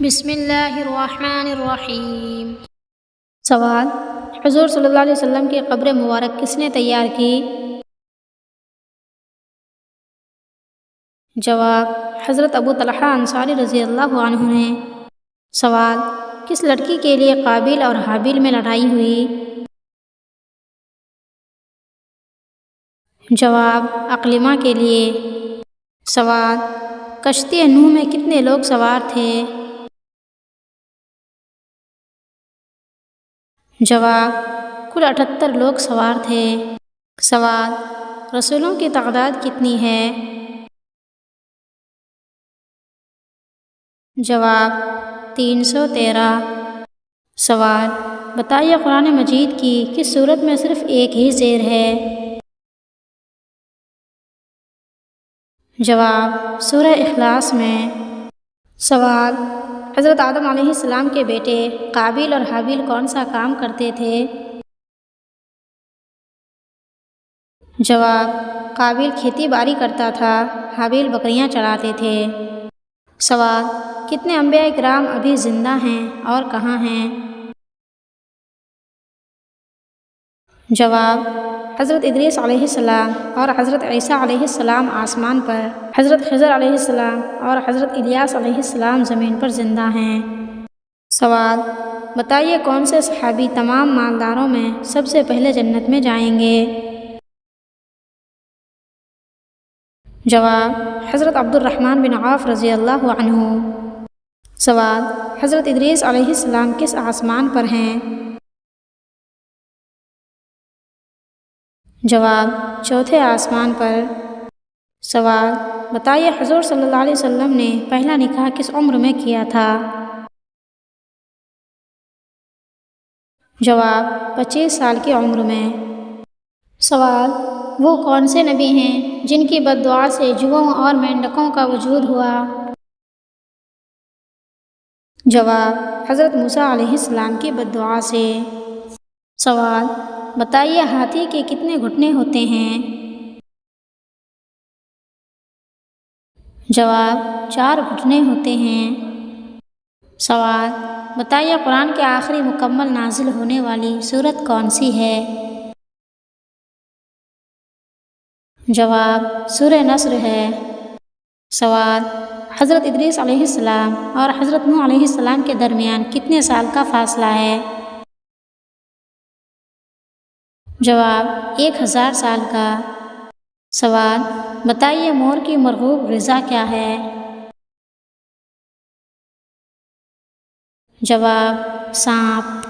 بسم اللہ الرحمن الرحیم۔ سوال: حضور صلی اللہ علیہ وسلم کی قبر مبارک کس نے تیار کی؟ جواب: حضرت ابو طلحہ انصاری رضی اللہ عنہ نے۔ سوال: کس لڑکی کے لیے قابیل اور حابیل میں لڑائی ہوئی؟ جواب: اقلیمہ کے لیے۔ سوال: کشتی نوح میں کتنے لوگ سوار تھے؟ جواب: کل 78 لوگ سوار تھے۔ سوال: رسولوں کی تعداد کتنی ہے؟ جواب: 313۔ سوال: بتائیے قرآن مجید کی کس سورت میں صرف ایک ہی زیر ہے؟ جواب: سورہ اخلاص میں۔ سوال: حضرت آدم علیہ السلام کے بیٹے قابیل اور حابیل کون سا کام کرتے تھے؟ جواب: قابیل کھیتی باڑی کرتا تھا، حابیل بکریاں چراتے تھے۔ سوال: کتنے انبیاء کرام ابھی زندہ ہیں اور کہاں ہیں؟ جواب: حضرت ادریس علیہ السلام اور حضرت عیسیٰ علیہ السلام آسمان پر، حضرت خضر علیہ السلام اور حضرت الیاس علیہ السلام زمین پر زندہ ہیں۔ سوال: بتائیے کون سے صحابی تمام مالداروں میں سب سے پہلے جنت میں جائیں گے؟ جواب: حضرت عبد الرحمن بن عوف رضی اللہ عنہ۔ سوال: حضرت ادریس علیہ السلام کس آسمان پر ہیں؟ جواب: چوتھے آسمان پر۔ سوال: بتائیے حضور صلی اللہ علیہ وسلم نے پہلا نکاح کس عمر میں کیا تھا؟ جواب: 25 سال کی عمر میں۔ سوال: وہ کون سے نبی ہیں جن کی بد دعا سے جوؤں اور مینڈکوں کا وجود ہوا؟ جواب: حضرت موسیٰ علیہ السلام کی بد دعا سے۔ سوال: بتائیے ہاتھی کے کتنے گھٹنے ہوتے ہیں؟ جواب: 4 گھٹنے ہوتے ہیں۔ سوال: بتائیے قرآن کے آخری مکمل نازل ہونے والی سورت کون سی ہے؟ جواب: سورہ نصر ہے۔ سوال: حضرت ادریس علیہ السلام اور حضرت نوح علیہ السلام کے درمیان کتنے سال کا فاصلہ ہے؟ جواب: 1000 سال کا۔ سوال: بتائیے مور کی مرغوب غذا کیا ہے؟ جواب: سانپ۔